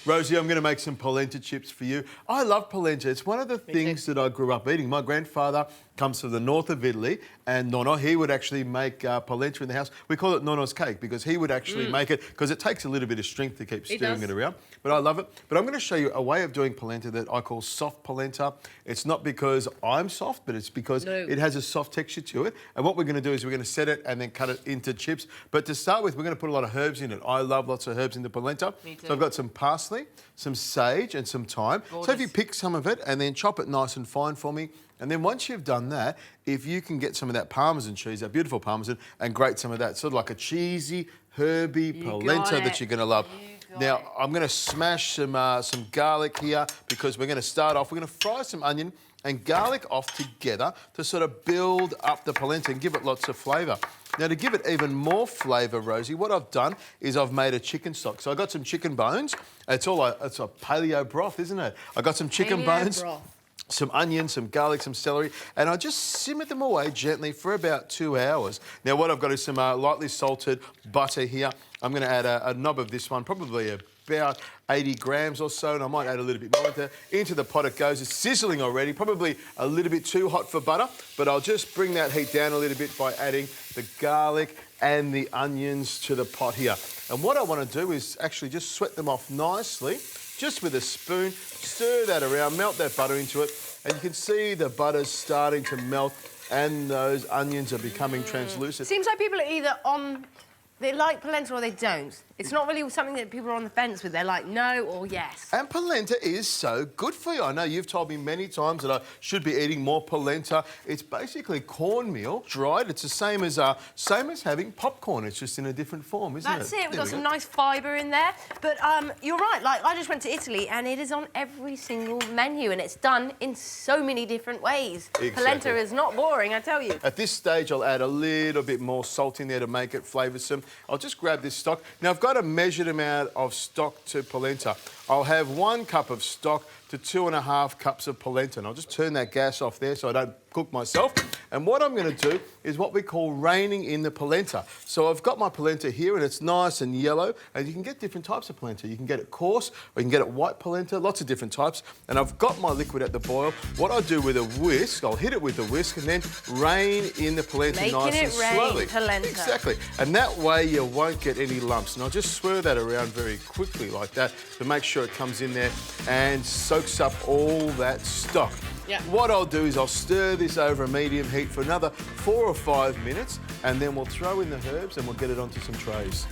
Rosie, I'm going to make some polenta chips for you. I love polenta. It's one of the things that I grew up eating. My grandfather comes from the north of Italy, and Nonno, he would actually make polenta in the house. We call it Nonno's cake because he would actually make it, because it takes a little bit of strength to keep stirring it around. But I love it. But I'm going to show you a way of doing polenta that I call soft polenta. It's not because I'm soft, but it's because it has a soft texture to it. And what we're going to do is we're going to set it and then cut it into chips. But to start with, we're going to put a lot of herbs in it. I love lots of herbs in the polenta. Me too. So I've got some parsley, some sage and some thyme. Gorgeous. So if you pick some of it and then chop it nice and fine for me, and then once you've done that, if you can get some of that Parmesan cheese, that beautiful Parmesan, and grate some of that, sort of like a cheesy, herby polenta that you're going to love. Now, I'm going to smash some garlic here because we're going to start off, we're going to fry some onion and garlic off together to sort of build up the polenta and give it lots of flavour. Now, to give it even more flavour, Rosie, what I've done is I've made a chicken stock. So I got some chicken bones. It's a paleo broth, isn't it? I got some chicken bones. Some onion, some garlic, some celery, and I just simmered them away gently for about 2 hours. Now, what I've got is some lightly salted butter here. I'm going to add a knob of this one, probably about 80 grams or so, and I might add a little bit more into the pot it goes. It's sizzling already, probably a little bit too hot for butter, but I'll just bring that heat down a little bit by adding the garlic and the onions to the pot here. And what I want to do is actually just sweat them off nicely, just with a spoon, stir that around, melt that butter into it, and you can see the butter's starting to melt and those onions are becoming translucent. Seems like people are either they like polenta or they don't. It's not really something that people are on the fence with. They're like, no or yes. And polenta is so good for you. I know you've told me many times that I should be eating more polenta. It's basically cornmeal, dried. It's the same as having popcorn. It's just in a different form, isn't it? That's it. We've got some nice fibre in there. But you're right. Like, I just went to Italy and it is on every single menu and it's done in so many different ways. Exactly. Polenta is not boring, I tell you. At this stage, I'll add a little bit more salt in there to make it flavoursome. I'll just grab this stock. Now, I've got a measured amount of stock to polenta. I'll have 1 cup of stock to 2.5 cups of polenta. And I'll just turn that gas off there so I don't cook myself. And what I'm going to do is what we call reining in the polenta. So I've got my polenta here and it's nice and yellow, and you can get different types of polenta. You can get it coarse or you can get it white polenta, lots of different types. And I've got my liquid at the boil. What I'll do with a whisk, I'll hit it with the whisk and then rein in the polenta nice and slowly. Polenta. Exactly. And that way you won't get any lumps. And I'll just swirl that around very quickly like that to make sure it comes in there and soaks up all that stock. What I'll do is I'll stir this over a medium heat for another 4 or 5 minutes, and then we'll throw in the herbs and we'll get it onto some trays.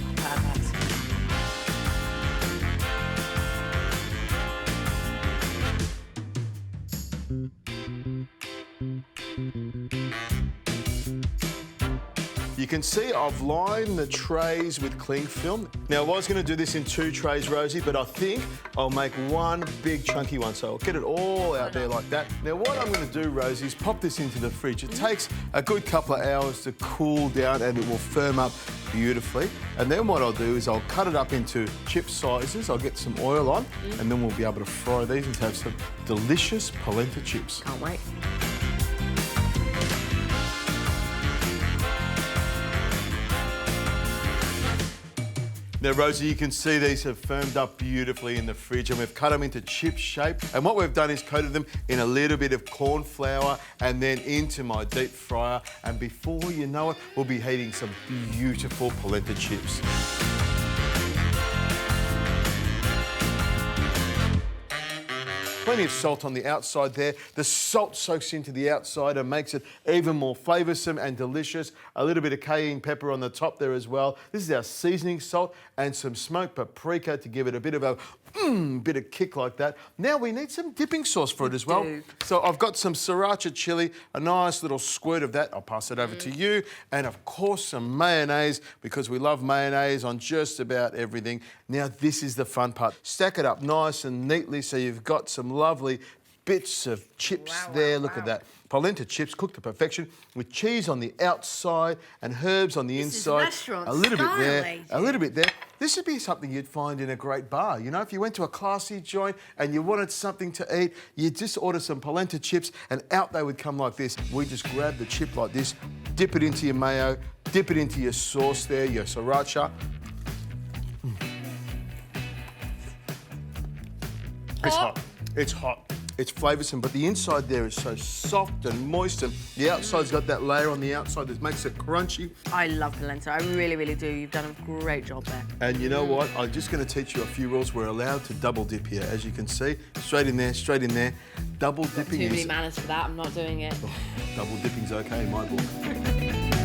You can see I've lined the trays with cling film. Now, I was going to do this in 2 trays, Rosie, but I think I'll make one big chunky one, so I'll get it all out there like that. Now, what I'm going to do, Rosie, is pop this into the fridge. It takes a good couple of hours to cool down and it will firm up beautifully. And then what I'll do is I'll cut it up into chip sizes. I'll get some oil on, and then we'll be able to fry these and have some delicious polenta chips. Can't wait. Now, Rosie, you can see these have firmed up beautifully in the fridge and we've cut them into chip shape. And what we've done is coated them in a little bit of corn flour and then into my deep fryer. And before you know it, we'll be heating some beautiful polenta chips. Plenty of salt on the outside there. The salt soaks into the outside and makes it even more flavoursome and delicious. A little bit of cayenne pepper on the top there as well. This is our seasoning salt and some smoked paprika to give it a bit of a bit of kick like that. Now we need some dipping sauce for it as well. So I've got some sriracha chili, a nice little squirt of that. I'll pass it over to you. And of course some mayonnaise, because we love mayonnaise on just about everything. Now this is the fun part. Stack it up nice and neatly so you've got some lovely bits of chips there. Look at that. Polenta chips cooked to perfection with cheese on the outside and herbs on the inside. A little bit there, a little bit there. This would be something you'd find in a great bar. You know, if you went to a classy joint and you wanted something to eat, you'd just order some polenta chips and out they would come like this. We just grab the chip like this, dip it into your mayo, dip it into your sauce there, your sriracha. It's hot. It's hot. It's flavoursome, but the inside there is so soft and moist, and the outside's got that layer on the outside that makes it crunchy. I love polenta. I really, really do. You've done a great job there. And you know what? I'm just going to teach you a few rules. We're allowed to double dip here, as you can see. Straight in there, straight in there. Double dipping Too is... many manners for that. I'm not doing it. Double dipping's okay in my book.